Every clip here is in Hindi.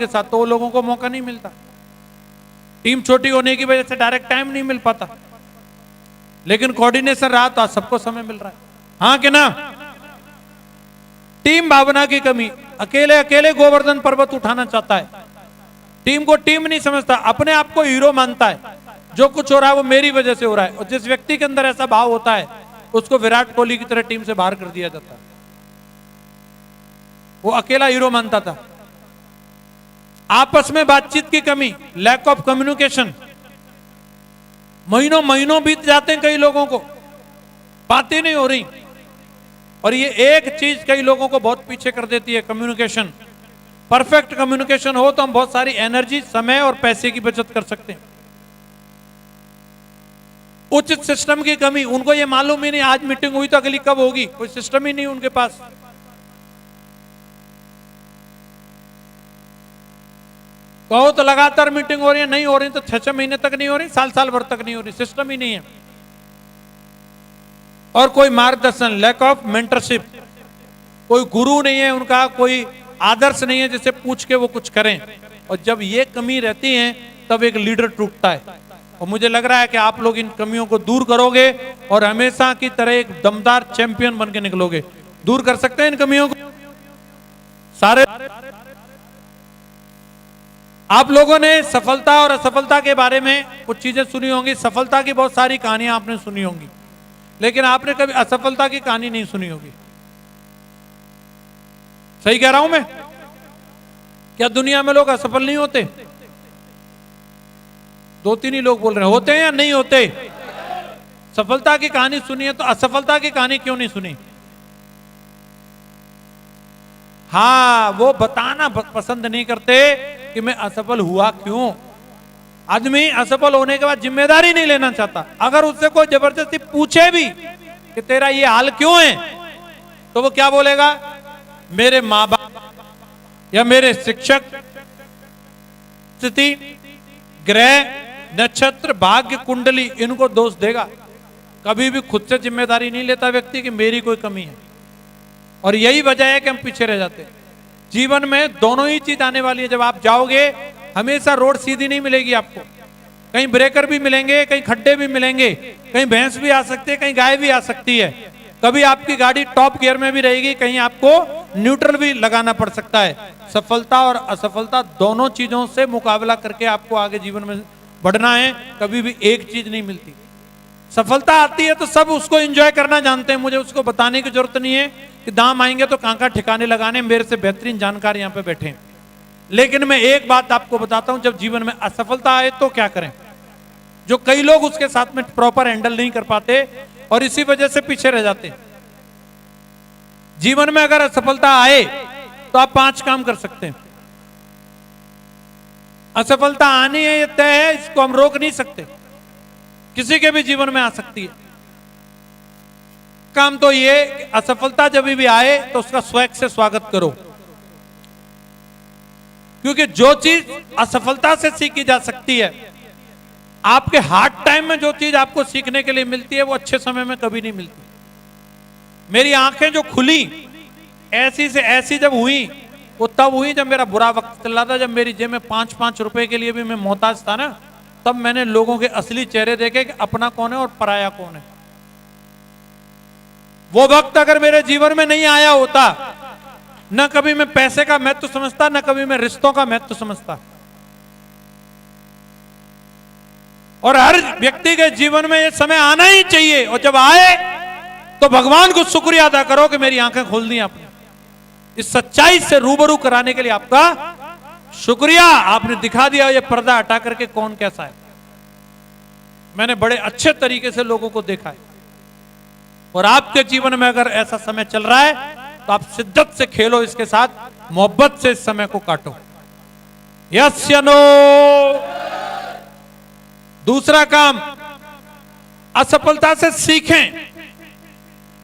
उनके साथ, तो वो लोगों को मौका नहीं मिलता। टीम छोटी होने की वजह से डायरेक्ट टाइम नहीं मिल पाता, लेकिन कोऑर्डिनेशन रहा तो आज सबको समय मिल रहा है। हाँ कि ना? टीम भावना की कमी, अकेले अकेले गोवर्धन पर्वत उठाना चाहता है, टीम को टीम नहीं समझता, अपने आप को हीरो मानता है, जो कुछ हो रहा है वो मेरी वजह से हो रहा है। और जिस व्यक्ति के अंदर ऐसा भाव होता है उसको विराट कोहली की तरह टीम से बाहर कर दिया जाता है। वो अकेला हीरो मानता था। आपस में बातचीत की कमी, लैक ऑफ कम्युनिकेशन, महीनों महीनों बीत जाते हैं, कई लोगों को बातें नहीं हो रही। और ये एक चीज कई लोगों को बहुत पीछे कर देती है, कम्युनिकेशन। परफेक्ट कम्युनिकेशन हो तो हम बहुत सारी एनर्जी, समय और पैसे की बचत कर सकते हैं। उचित सिस्टम की कमी, उनको ये मालूम ही नहीं आज मीटिंग हुई तो अगली कब होगी, कोई सिस्टम ही नहीं उनके पास। कहो तो लगातार मीटिंग हो रही है, नहीं हो रही तो 6-6 महीने तक नहीं हो रही, साल भर तक नहीं हो रही, सिस्टम ही नहीं है। और कोई मार्गदर्शन, लैक ऑफ मेंटरशिप, कोई गुरु नहीं है उनका, कोई आदर्श नहीं है जिसे पूछ के वो कुछ करें। और जब ये कमी रहती है तब एक लीडर टूटता है। और मुझे लग रहा है कि आप लोग इन कमियों को दूर करोगे और हमेशा की तरह एक दमदार चैंपियन बन के निकलोगे। दूर कर सकते हैं इन कमियों को सारे। आप लोगों ने सफलता और असफलता के बारे में कुछ चीजें सुनी होंगी। सफलता की बहुत सारी कहानियां आपने सुनी होंगी, लेकिन आपने कभी असफलता की कहानी नहीं सुनी होगी। सही कह रहा हूं मैं? क्या दुनिया में लोग असफल नहीं होते? 2-3 ही लोग बोल रहे हैं, होते हैं या नहीं होते? सफलता की कहानी सुनी है तो असफलता की कहानी क्यों नहीं सुनी? हाँ, वो बताना पसंद नहीं करते कि मैं असफल हुआ क्यों। आदमी असफल होने के बाद जिम्मेदारी नहीं लेना चाहता। अगर उससे कोई जबरदस्ती पूछे भी कि तेरा ये हाल क्यों है, तो वो क्या बोलेगा? मेरे माँ बाप या मेरे शिक्षक, स्थिति, ग्रह, नक्षत्र, भाग्य, कुंडली, इनको दोष देगा। कभी भी खुद से जिम्मेदारी नहीं लेता व्यक्ति कि मेरी कोई कमी है। और यही वजह है कि हम पीछे रह जाते हैं। जीवन में दोनों ही चीज आने वाली है। जब आप जाओगे, हमेशा रोड सीधी नहीं मिलेगी आपको, कहीं ब्रेकर भी मिलेंगे, कहीं खड्डे भी मिलेंगे, कहीं भैंस भी आ सकती है, कहीं गाय भी आ सकती है। कभी आपकी गाड़ी टॉप गियर में भी रहेगी, कहीं आपको न्यूट्रल भी लगाना पड़ सकता है। सफलता और असफलता दोनों चीजों से मुकाबला करके आपको आगे जीवन में बढ़ना है। कभी भी एक चीज नहीं मिलती। सफलता आती है तो सब उसको एंजॉय करना जानते हैं, मुझे उसको बताने की जरूरत नहीं है कि दाम आएंगे तो कांका ठिकाने लगाने, मेरे से बेहतरीन जानकार यहाँ पे बैठे हैं। लेकिन मैं एक बात आपको बताता हूं, जब जीवन में असफलता आए तो क्या करें, जो कई लोग उसके साथ में प्रॉपर हैंडल नहीं कर पाते और इसी वजह से पीछे रह जाते हैं। जीवन में अगर असफलता आए तो आप 5 काम कर सकते हैं। असफलता आनी है, ये तय है, इसको हम रोक नहीं सकते, किसी के भी जीवन में आ सकती है। काम तो ये, असफलता जब भी आए तो उसका स्वैग से स्वागत करो, क्योंकि जो चीज असफलता से सीखी जा सकती है, आपके हार्ड टाइम में जो चीज आपको सीखने के लिए मिलती है वो अच्छे समय में कभी नहीं मिलती। मेरी आंखें जो खुली ऐसी से ऐसी जब हुई, वो तब हुई जब मेरा बुरा वक्त चल रहा था, जब मेरी जेब में 5-5 रुपए के लिए भी मैं मोहताज था ना, तब मैंने लोगों के असली चेहरे देखे कि अपना कौन है और पराया कौन है। वो वक्त अगर मेरे जीवन में नहीं आया होता, न कभी मैं पैसे का महत्व समझता, न कभी मैं रिश्तों का महत्व समझता। और हर व्यक्ति के जीवन में ये समय आना ही चाहिए, और जब आए तो भगवान को शुक्रिया अदा करो कि मेरी आंखें खोल दी आपने। इस सच्चाई से रूबरू कराने के लिए आपका शुक्रिया, आपने दिखा दिया ये पर्दा हटा करके कौन कैसा है। मैंने बड़े अच्छे तरीके से लोगों को देखा है, और आपके जीवन में अगर ऐसा समय चल रहा है तो आप शिद्दत से खेलो इसके साथ, मोहब्बत से इस समय को काटो। यस या नो? दूसरा काम, असफलता से सीखें।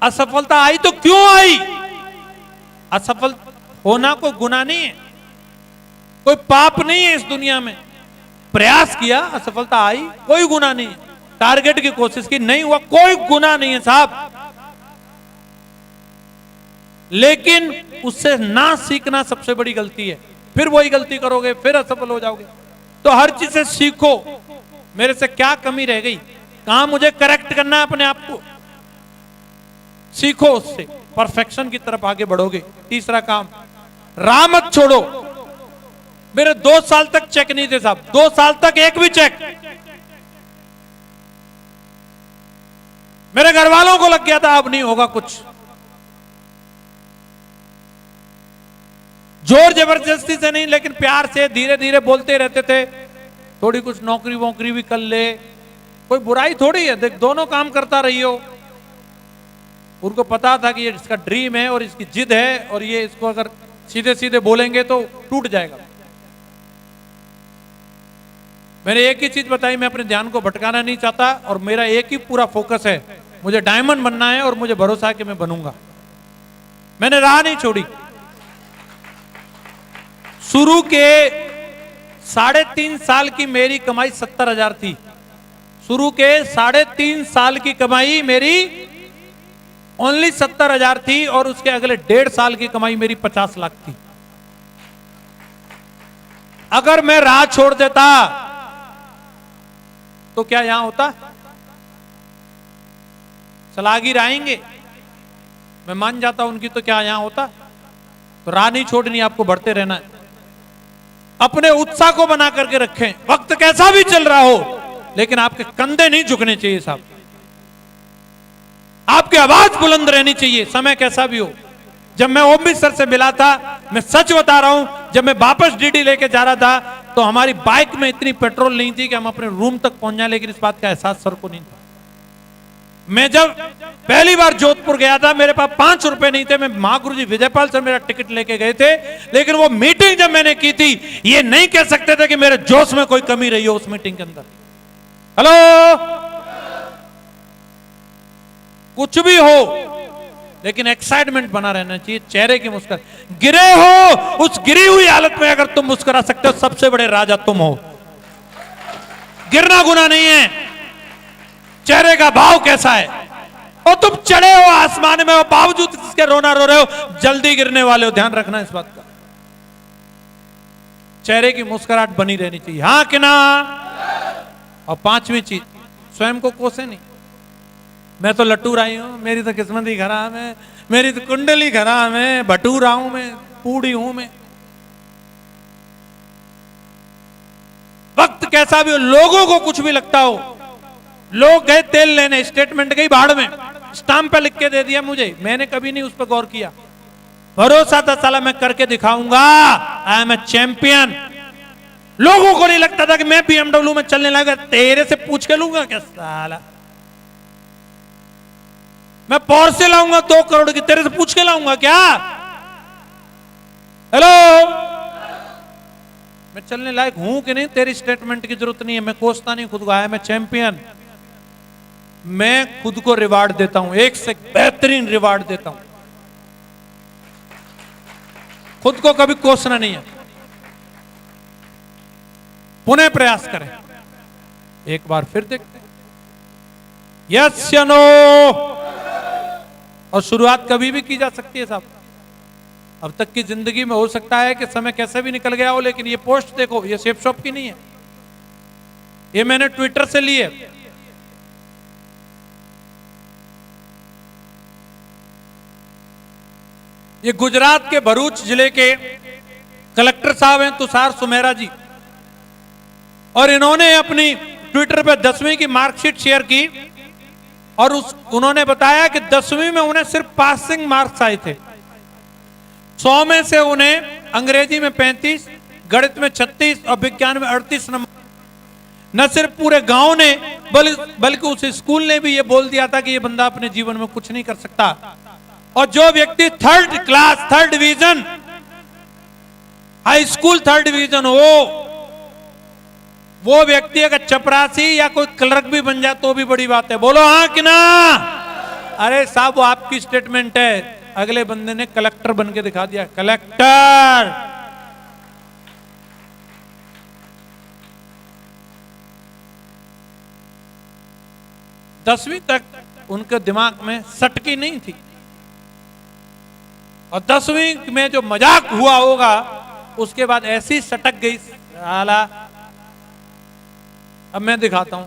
असफलता आई तो क्यों आई? असफल होना कोई गुनाह नहीं है, कोई पाप नहीं है इस दुनिया में। प्रयास किया, असफलता आई, कोई गुनाह नहीं है। टारगेट की कोशिश की, नहीं हुआ, कोई गुनाह नहीं है साहब। लेकिन उससे ना सीखना सबसे बड़ी गलती है। फिर वही गलती करोगे, फिर असफल हो जाओगे। तो हर चीज से सीखो, मेरे से क्या कमी रह गई, कहां मुझे करेक्ट करना है अपने आप को, सीखो, उससे परफेक्शन की तरफ आगे बढ़ोगे। तीसरा काम, राह मत छोड़ो। मेरे 2 साल तक चेक नहीं थे साहब, 2 साल तक एक भी चेक। मेरे घर वालों को लग गया था अब नहीं होगा कुछ। जोर जबरदस्ती से नहीं, लेकिन प्यार से धीरे धीरे बोलते रहते थे, थोड़ी कुछ नौकरी वोकरी भी कर ले, कोई बुराई थोड़ी है, देख दोनों काम करता रही हो। उनको पता था कि ये इसका ड्रीम है और इसकी जिद है, और ये इसको अगर सीधे सीधे बोलेंगे तो टूट जाएगा। मैंने एक ही चीज बताई, मैं अपने ध्यान को भटकाना नहीं चाहता, और मेरा एक ही पूरा फोकस है, मुझे डायमंड बनना है, और मुझे भरोसा है कि मैं बनूंगा। मैंने राह नहीं छोड़ी। शुरू के 3.5 साल की मेरी कमाई 70,000 थी। शुरू के 3.5 साल की कमाई मेरी ओनली 70,000 थी, और उसके अगले 1.5 साल की कमाई मेरी 50 लाख थी। अगर मैं राह छोड़ देता तो क्या यहां होता? सलाहगीर आएंगे, मैं मान जाता उनकी, तो क्या यहां होता? तो राह नहीं छोड़नी, आपको बढ़ते रहना है। अपने उत्साह को बना करके रखें, वक्त कैसा भी चल रहा हो, लेकिन आपके कंधे नहीं झुकने चाहिए साहब। आपकी आवाज बुलंद रहनी चाहिए, समय कैसा भी हो। जब मैं ओमवी सर से मिला था, मैं सच बता रहा हूं, जब मैं वापस डीडी लेके जा रहा था, तो हमारी बाइक में इतनी पेट्रोल नहीं थी कि हम अपने रूम तक पहुंच जाए, लेकिन इस बात का एहसास सर को नहीं था। मैं जब पहली बार जोधपुर गया था, मेरे पास 5 रुपए नहीं थे, मैं महागुरु जी विजयपाल सर मेरा टिकट लेके गए थे, लेकिन वो मीटिंग जब मैंने की थी, ये नहीं कह सकते थे कि मेरे जोश में कोई कमी रही हो उस मीटिंग के अंदर। हेलो, कुछ भी हो, लेकिन एक्साइटमेंट बना रहना चाहिए, चेहरे की मुस्कुराहट। गिरे हो, उस गिरी हुई हालत में अगर तुम मुस्कुरा सकते हो, सबसे बड़े राजा तुम हो। गिरना गुनाह नहीं है, चेहरे का भाव कैसा है। और तुम चढ़े हो आसमान में, और बावजूद इसके रोना रो रहे हो, जल्दी गिरने वाले हो, ध्यान रखना इस बात का। चेहरे की मुस्कुराहट बनी रहनी चाहिए, हाँ कि ना। और 5वीं चीज, स्वयं को कोसे नहीं। मैं तो लट्टू आई हूं, मेरी तो किस्मत ही खराब है, मेरी तो कुंडली खराब है, भटूरा हूं मैं, पूड़ी हूं मैं। वक्त कैसा भी हो, लोगों को कुछ भी लगता हो, लोग गए तेल लेने, स्टेटमेंट गई भाड़ में, स्टाम्प पे लिख के दे दिया मुझे, मैंने कभी नहीं उस पर गौर किया। भरोसा था साला मैं करके दिखाऊंगा, आई एम ए चैंपियन। लोगों को नहीं लगता था कि मैं BMW में चलने लगा, तेरे से पूछ के लूंगा क्या साला। मैं पोर्शे लाऊंगा 2 करोड़ की, तेरे से पूछ के लाऊंगा क्या? हेलो, मैं चलने लायक हूं कि नहीं, तेरी स्टेटमेंट की जरूरत नहीं है। मैं कोसता नहीं खुद को, आया मैं चैंपियन। मैं खुद को रिवार्ड देता हूं, एक से बेहतरीन रिवार्ड देता हूं। खुद को कभी कोसना नहीं है। पुनः प्रयास करें, एक बार फिर देखते हैं, यस या नो। और शुरुआत कभी भी की जा सकती है साहब। अब तक की जिंदगी में हो सकता है कि समय कैसे भी निकल गया हो, लेकिन ये पोस्ट देखो, ये सेफ शॉप की नहीं है, ये मैंने ट्विटर से ली है। ये गुजरात के भरूच जिले के कलेक्टर साहब हैं तुषार सुमेरा जी, और इन्होंने अपनी ट्विटर पर 10वीं की मार्कशीट शेयर की, और उन्होंने बताया कि 10वीं में उन्हें सिर्फ पासिंग मार्क्स आए थे। 100 में से उन्हें अंग्रेजी में 35, गणित में 36 और विज्ञान में 38 नंबर। न सिर्फ पूरे गांव ने बल्कि उस स्कूल ने भी यह बोल दिया था कि यह बंदा अपने जीवन में कुछ नहीं कर सकता। और जो व्यक्ति 3rd class 3rd division, high school 3rd division हो, वो व्यक्ति अगर चपरासी या कोई क्लर्क भी बन जाए तो भी बड़ी बात है। बोलो हाँ कि ना। अरे साहब, वो आपकी स्टेटमेंट है, अगले बंदे ने कलेक्टर बन के दिखा दिया, कलेक्टर। दसवीं तक उनके दिमाग में सटकी नहीं थी, और 10वीं में जो मजाक हुआ होगा उसके बाद ऐसी सटक गई साला। अब मैं दिखाता हूं।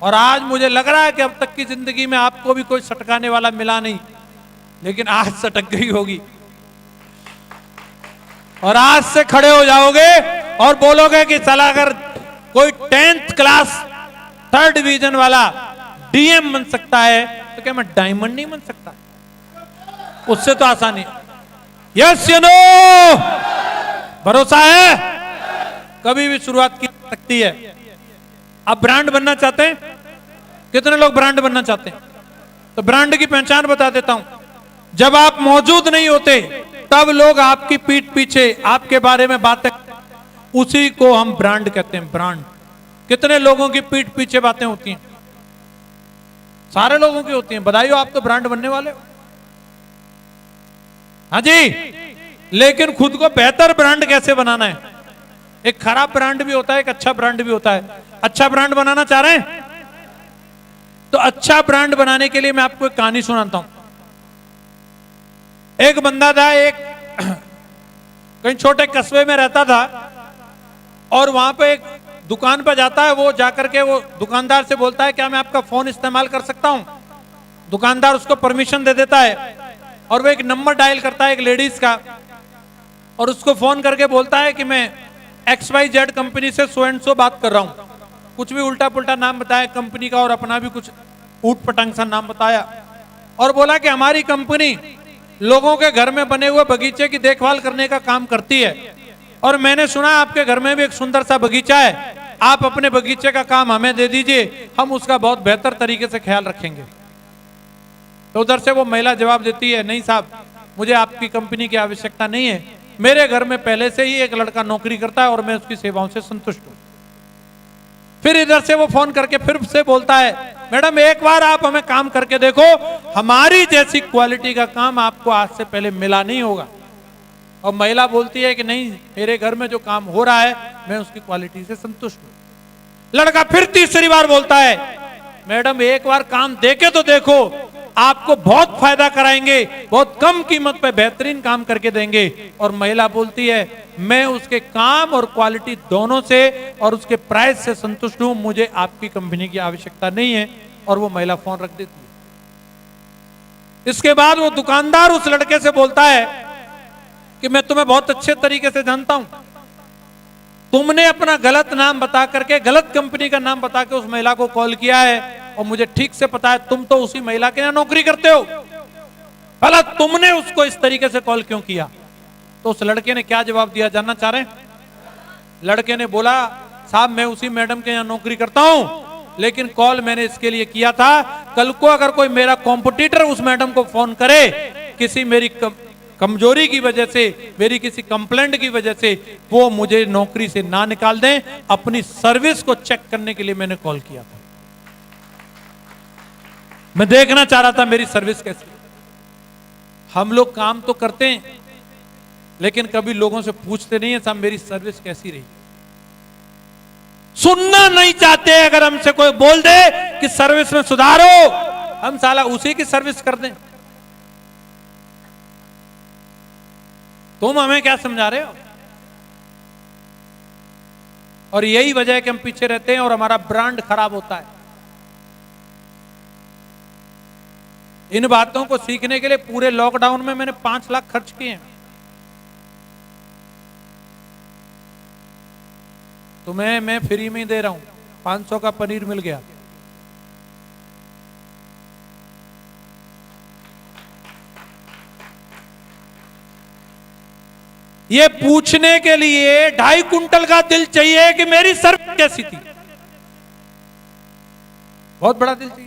और आज मुझे लग रहा है कि अब तक की जिंदगी में आपको भी कोई सटकाने वाला मिला नहीं, लेकिन आज सटक गई होगी। और आज से खड़े हो जाओगे और बोलोगे कि साला अगर कोई 10th क्लास 3rd डिवीजन वाला डीएम बन सकता है तो क्या मैं डायमंड नहीं बन सकता? उससे तो आसानी। यस या नो? भरोसा है? कभी भी शुरुआत की जा सकती है। आप ब्रांड बनना चाहते हैं? कितने लोग ब्रांड बनना चाहते हैं? तो ब्रांड की पहचान बता देता हूं। जब आप मौजूद नहीं होते तब लोग आपकी पीठ पीछे आपके बारे में बातें, उसी को हम ब्रांड कहते हैं। ब्रांड। कितने लोगों की पीठ पीछे बातें होती हैं? सारे लोगों की होती हैं। बधाई हो, आप तो ब्रांड बनने वाले हो। हाँ जी, लेकिन खुद को बेहतर ब्रांड कैसे बनाना है? एक खराब ब्रांड भी होता है, एक अच्छा ब्रांड भी होता है। अच्छा ब्रांड बनाना चाह रहे हैं तो अच्छा ब्रांड बनाने के लिए मैं आपको एक कहानी सुनाता हूं। एक बंदा था, एक कहीं छोटे कस्बे में रहता था और वहां पे एक दुकान पर जाता है। वो जाकर के वो दुकानदार से बोलता है क्या मैं आपका फोन इस्तेमाल कर सकता हूं? दुकानदार उसको परमिशन दे देता है और वो एक नंबर डायल करता है एक लेडीज का और उसको फोन करके बोलता है कि मैं XYZ कंपनी से सो एंड सो बात कर रहा हूं। कुछ भी उल्टा पुल्टा नाम बताया कंपनी का और अपना भी कुछ ऊट पटांग सा नाम बताया और बोला कि हमारी कंपनी लोगों के घर में बने हुए बगीचे की देखभाल करने का काम करती है और मैंने सुना आपके घर में भी एक सुंदर सा बगीचा है। आप अपने बगीचे का काम हमें दे दीजिए, हम उसका बहुत बेहतर तरीके से ख्याल रखेंगे। तो उधर से वो महिला जवाब देती है, नहीं साहब, मुझे आपकी कंपनी की आवश्यकता नहीं है। मेरे घर में पहले से ही एक लड़का नौकरी करता है और मैं उसकी सेवाओं से संतुष्ट हूं। फिर इधर से वो फोन करके फिर से बोलता है, मैडम एक बार आप हमें काम करके देखो, हमारी जैसी क्वालिटी का काम आपको आज से पहले मिला नहीं होगा। और महिला बोलती है कि नहीं, मेरे घर में जो काम हो रहा है मैं उसकी क्वालिटी से संतुष्ट हूं। लड़का फिर तीसरी बार बोलता है, मैडम एक बार काम देके तो देखो, आपको बहुत फायदा कराएंगे, बहुत कम कीमत पे बेहतरीन काम करके देंगे। और महिला बोलती है, मैं उसके काम और क्वालिटी दोनों से और उसके प्राइस से संतुष्ट हूं, मुझे आपकी कंपनी की आवश्यकता नहीं है। और वो महिला फोन रख देती है। इसके बाद वो दुकानदार उस लड़के से बोलता है कि मैं तुम्हें बहुत अच्छे तरीके से जानता हूं, तुमने अपना गलत नाम बता करके, गलत कंपनी का नाम बता के उस महिला को कॉल किया है और मुझे ठीक से पता है तुम तो उसी महिला के यहाँ नौकरी करते हो। भला तुमने उसको इस तरीके से कॉल क्यों किया? तो उस लड़के ने क्या जवाब दिया जानना चाह रहे हैं? लड़के ने बोला, साहब मैं उसी मैडम के यहाँ नौकरी करता हूं, लेकिन कॉल मैंने इसके लिए किया था, कल को अगर कोई मेरा कॉम्पिटिटर उस मैडम को फोन करे किसी मेरी कमजोरी की वजह से, मेरी किसी कंप्लेंट की वजह से, वो मुझे नौकरी से ना निकाल दें, अपनी सर्विस को चेक करने के लिए मैंने कॉल किया था। मैं देखना चाह रहा था मेरी सर्विस कैसी। हम लोग काम तो करते हैं लेकिन कभी लोगों से पूछते नहीं है साहब मेरी सर्विस कैसी रही। सुनना नहीं चाहते। अगर हमसे कोई बोल दे कि सर्विस में सुधारो, हम साला उसी की सर्विस कर दें। तुम हमें क्या समझा रहे हो? और यही वजह है कि हम पीछे रहते हैं और हमारा ब्रांड खराब होता है। इन बातों को सीखने के लिए पूरे लॉकडाउन में मैंने 5 लाख खर्च किए हैं। तुम्हें मैं फ्री में ही दे रहा हूं, 500 का पनीर मिल गया। ये पूछने के लिए 2.5 कुंटल का दिल चाहिए कि मेरी सर्विस कैसी थी। बहुत बड़ा दिल चाहिए।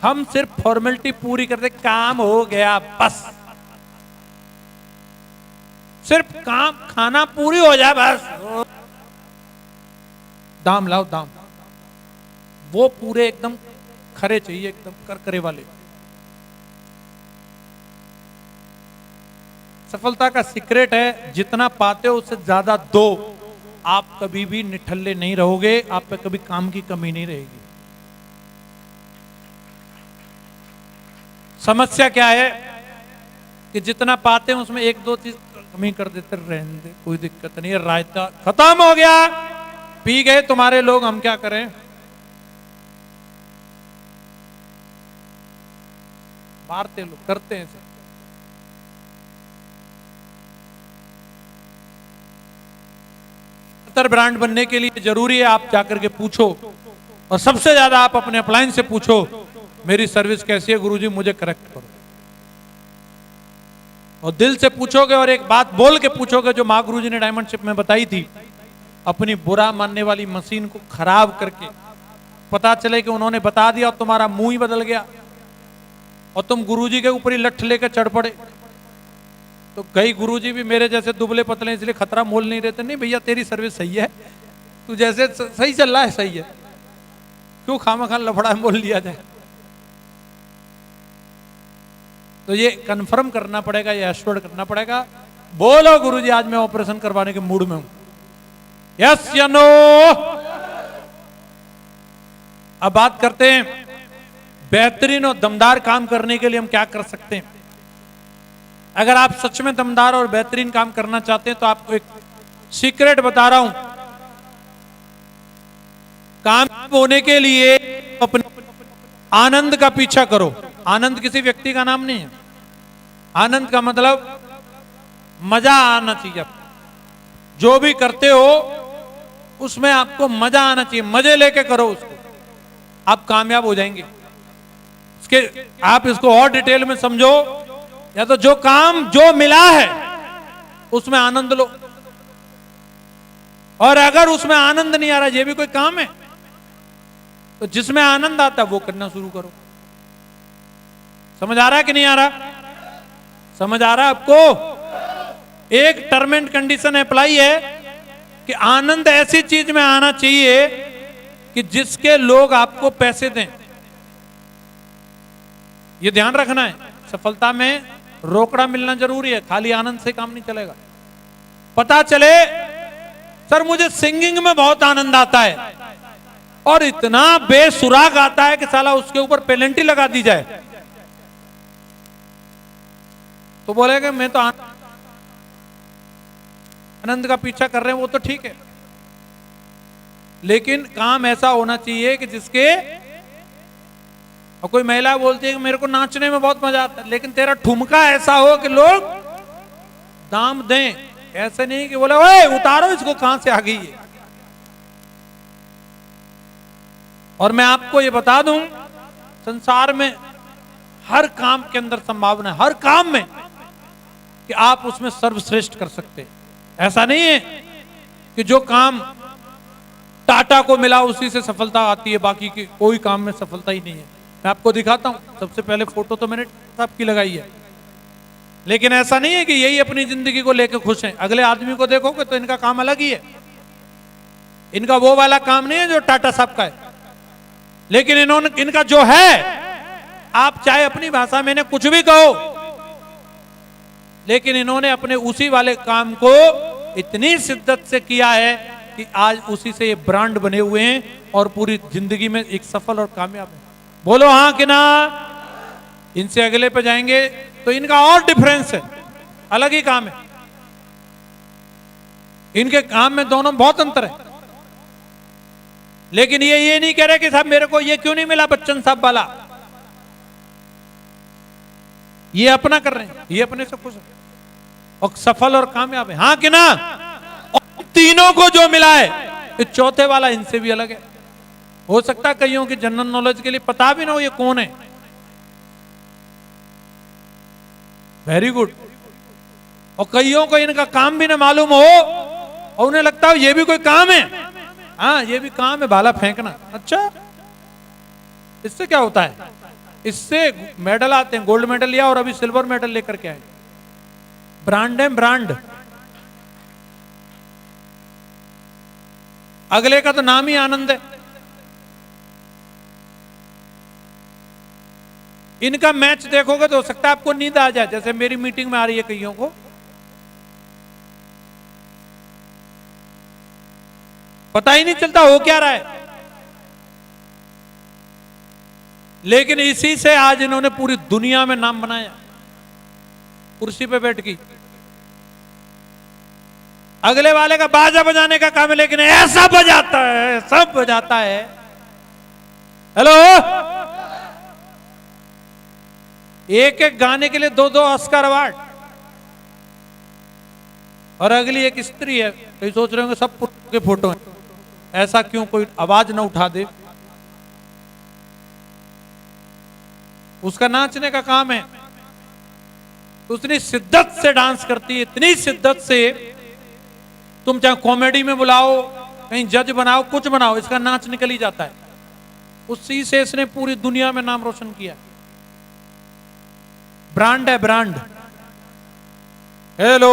हम सिर्फ फॉर्मेलिटी पूरी करते, काम हो गया बस, सिर्फ काम खाना पूरी हो जाए बस। दाम लाओ दाम, वो पूरे एकदम खरे चाहिए, एकदम करकरे वाले। सफलता का सीक्रेट है जितना पाते हो उससे ज्यादा दो। आप कभी भी निठल्ले नहीं रहोगे, आप पे कभी काम की कमी नहीं रहेगी। समस्या क्या है कि जितना पाते हैं उसमें एक दो चीज कमी कर देते, रहने दे कोई दिक्कत नहीं है, रायता खत्म हो गया, पी गए तुम्हारे लोग, हम क्या करें। मारते लोग, करते हैं ऐसे। ब्रांड बनने के लिए जरूरी है आप जाकर के पूछो, और सबसे ज्यादा आप अपने अपलाइन से पूछो मेरी सर्विस कैसी है गुरुजी, मुझे करेक्ट करो। और दिल से पूछोगे और एक बात बोल के पूछोगे जो मां गुरुजी ने डायमंडशिप में बताई थी, अपनी बुरा मानने वाली मशीन को खराब करके पता चले कि उन्होंने बता दिया और तुम्हारा मुंह ही बदल गया और तुम गुरुजी के ऊपर ही लठ लेकर चढ़ पड़े। तो कई गुरुजी भी मेरे जैसे दुबले पतले इसलिए खतरा मोल नहीं रहते, नहीं भैया तेरी सर्विस सही है, तू जैसे सही चल रहा है सही है, क्यों खामखा लफड़ा मोल लिया जाए। तो ये कंफर्म करना पड़ेगा, ये एश्योर्ड करना पड़ेगा। बोलो गुरुजी आज मैं ऑपरेशन करवाने के मूड में हूं, यस या नो। अब बात करते हैं बेहतरीन और दमदार काम करने के लिए हम क्या कर सकते हैं। अगर आप सच में दमदार और बेहतरीन काम करना चाहते हैं तो आपको एक सीक्रेट बता रहा हूं। काम होने के लिए अपने आनंद का पीछा करो। आनंद किसी व्यक्ति का नाम नहीं है, आनंद का मतलब मजा आना चाहिए। जो भी करते हो उसमें आपको मजा आना चाहिए, मजे लेके करो उसको, आप कामयाब हो जाएंगे। इसके आप इसको और डिटेल में समझो, या तो जो काम जो मिला है उसमें आनंद लो, और अगर उसमें आनंद नहीं आ रहा, ये भी कोई काम है, तो जिसमें आनंद आता है वो करना शुरू करो। समझ आ रहा है कि नहीं आ रहा? समझ आ रहा है आपको? एक टर्म एंड कंडीशन अप्लाई है कि आनंद ऐसी चीज में आना चाहिए कि जिसके लोग आपको पैसे दें। ये ध्यान रखना है, सफलता में रोकड़ा मिलना जरूरी है, खाली आनंद से काम नहीं चलेगा। पता चले सर मुझे सिंगिंग में बहुत आनंद आता है और इतना बेसुराग आता है कि साला उसके ऊपर पेनल्टी लगा दी जाए, तो बोलेगा मैं तो आनंद का पीछा कर रहे हैं, वो तो ठीक है, लेकिन काम ऐसा होना चाहिए कि जिसके, और कोई महिला बोलती है कि मेरे को नाचने में बहुत मजा आता है, लेकिन तेरा ठुमका ऐसा हो कि लोग दाम दें। ऐसे नहीं कि बोले ओए उतारो इसको, कहां से आ गई है। और मैं आपको ये बता दूं, संसार में हर काम के अंदर संभावना है, हर काम में, कि आप उसमें सर्वश्रेष्ठ कर सकते हैं। ऐसा नहीं है कि जो काम टाटा को मिला उसी से सफलता आती है, बाकी की कोई काम में सफलता ही नहीं है। मैं आपको दिखाता हूं, सबसे पहले फोटो तो मैंने साहब की लगाई है, लेकिन ऐसा नहीं है कि यही अपनी जिंदगी को लेकर खुश हैं। अगले आदमी को देखोगे तो इनका काम अलग ही है, इनका वो वाला काम नहीं है जो टाटा साहब का है, लेकिन इन्होंने, इनका जो है, आप चाहे अपनी भाषा में इन्हें कुछ भी कहो, लेकिन इन्होंने अपने उसी वाले काम को इतनी शिद्दत से किया है कि आज उसी से ये ब्रांड बने हुए हैं और पूरी जिंदगी में एक सफल और कामयाब है। बोलो हाँ कि ना? इनसे अगले पे जाएंगे तो इनका और डिफरेंस है, अलग ही काम है, इनके काम में दोनों बहुत अंतर है। लेकिन ये नहीं कह रहे कि साहब मेरे को ये क्यों नहीं मिला बच्चन साहब वाला, ये अपना कर रहे हैं, ये अपने से खुश है और सफल और कामयाब है। हाँ कि ना? और तीनों को जो मिला है, ये चौथे वाला इनसे भी अलग है। हो सकता है कईयों की जनरल नॉलेज के लिए पता भी ना हो ये कौन है। Very good. और कईयों को इनका काम भी ना मालूम हो और उन्हें लगता हो ये भी कोई काम है। हाँ ये भी काम है, भाला फेंकना। अच्छा, इससे क्या होता है? इससे मेडल आते हैं, गोल्ड मेडल लिया और अभी सिल्वर मेडल लेकर के आए। ब्रांड है, ब्रांड। अगले का तो नाम ही आनंद है। इनका मैच देखोगे तो हो सकता है आपको नींद आ जाए, जैसे मेरी मीटिंग में आ रही है कईयों को, पता ही नहीं चलता हो क्या रहा है। लेकिन इसी से आज इन्होंने पूरी दुनिया में नाम बनाया। कुर्सी पे बैठ की। अगले वाले का बाजा बजाने का काम है, लेकिन ऐसा बजाता है, सब बजाता है। हेलो, एक एक गाने के लिए 2-2 ऑस्कर अवार्ड। और अगली एक स्त्री है, तो सोच रहे होंगे सब पुरुष के फोटो हैं, ऐसा क्यों, कोई आवाज ना उठा दे। उसका नाचने का काम है, तो उतनी शिद्दत से डांस करती है, इतनी शिद्दत से, तुम चाहे कॉमेडी में बुलाओ, कहीं जज बनाओ, कुछ बनाओ, इसका नाच निकल ही जाता है। उसी से इसने पूरी दुनिया में नाम रोशन किया। ब्रांड है, ब्रांड। हेलो,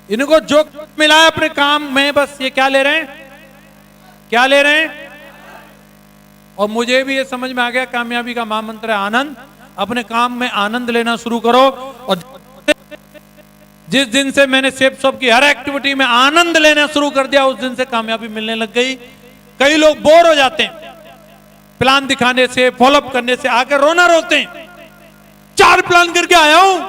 इनको जो मिला है अपने काम में, बस ये क्या ले रहे हैं, क्या ले रहे हैं। और मुझे भी ये समझ में आ गया, कामयाबी का महामंत्र है आनंद। अपने काम में आनंद लेना शुरू करो, और जिस दिन से मैंने शेप शॉप की हर एक्टिविटी में आनंद लेना शुरू कर दिया, उस दिन से कामयाबी मिलने लग गई। कई लोग बोर हो जाते हैं प्लान दिखाने से, फॉलोअप करने से, आकर रोना रोते हैं। 4 प्लान करके आया हूं,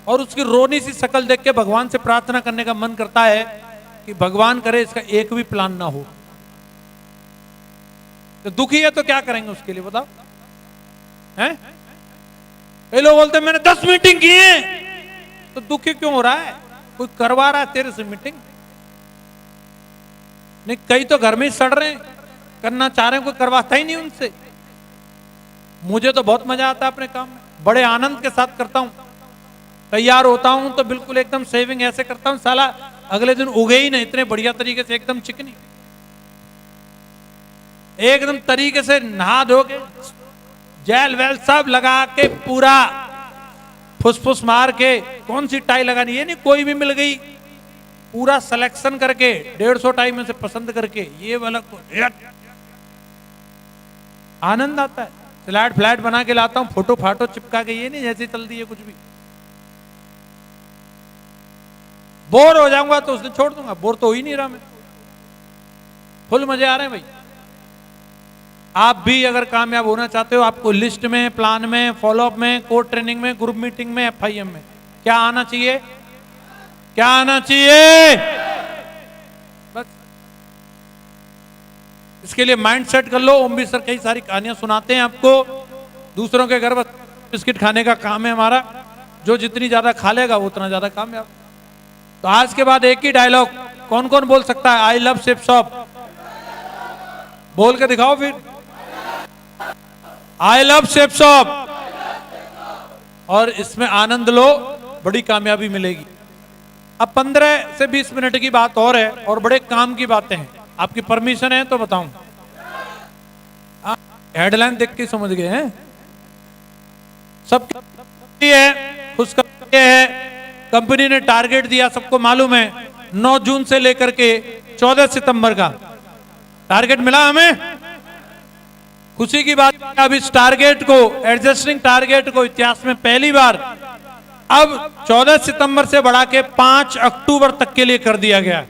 और उसकी रोनी सी शक्ल देख के भगवान से प्रार्थना करने का मन करता है कि भगवान करे इसका एक भी प्लान ना हो। तो दुखी है तो क्या करेंगे उसके लिए, बताओ। हैं? कई लोग बोलते हैं मैंने 10 मीटिंग की है, तो दुखी क्यों हो रहा है, कोई करवा रहा है तेरे से मीटिंग? नहीं, कई तो घर में ही सड़ रहे हैं, करना चाह रहे हैं, कोई करवाता ही नहीं उनसे। मुझे तो बहुत मजा आता है अपने काम में, बड़े आनंद के साथ करता हूं। तैयार होता हूं तो बिल्कुल एकदम सेविंग ऐसे करता हूं, साला अगले दिन उगे ही नहीं, इतने बढ़िया तरीके से, एकदम चिकनी, एकदम तरीके से नहा धो के, जेल वेल सब लगा के, पूरा फुसफुस मार के, कौन सी टाई लगानी, ये नहीं कोई भी मिल गई, पूरा सिलेक्शन करके 150 टाई में से पसंद करके, ये वाला आनंद आता है। स्लाइड फ्लैट बना के लाता हूं, फोटो फाटो चिपका के, ये नहीं जैसे चल दी है कुछ भी। बोर हो जाऊंगा तो उसने छोड़ दूंगा, बोर तो हो ही नहीं रहा मैं, फुल मजे आ रहे हैं भाई। आप भी अगर कामयाब होना चाहते हो, आपको लिस्ट में, प्लान में, फॉलोअप में, कोर ट्रेनिंग में, ग्रुप मीटिंग में, FIM में क्या आना चाहिए, क्या आना चाहिए, बस इसके लिए माइंड सेट कर लो। ओम भी सर कई सारी कहानियां सुनाते हैं आपको, दूसरों के घर बस बिस्किट खाने का काम है हमारा, जो जितनी ज्यादा खा लेगा वो उतना ज्यादा कामयाब। तो आज के बाद एक ही डायलॉग, कौन कौन बोल सकता है, आई लव शेप शॉप, बोल के दिखाओ फिर, आई लव शेप शॉप, और इसमें आनंद लो, बड़ी कामयाबी मिलेगी। अब 15 से 20 मिनट की बात और है, और बड़े काम की बातें हैं, आपकी परमिशन है तो बताऊं। हेडलाइन देख के समझ गए हैं सब, है खुशखबरी है, कंपनी ने टारगेट दिया, सबको मालूम है, 9 जून से लेकर के 14 सितंबर का टारगेट मिला हमें। खुशी की बात, अब इस टारगेट को, एडजस्टिंग टारगेट को इतिहास में पहली बार अब 14 सितंबर से बढ़ा के 5 अक्टूबर तक के लिए कर दिया गया।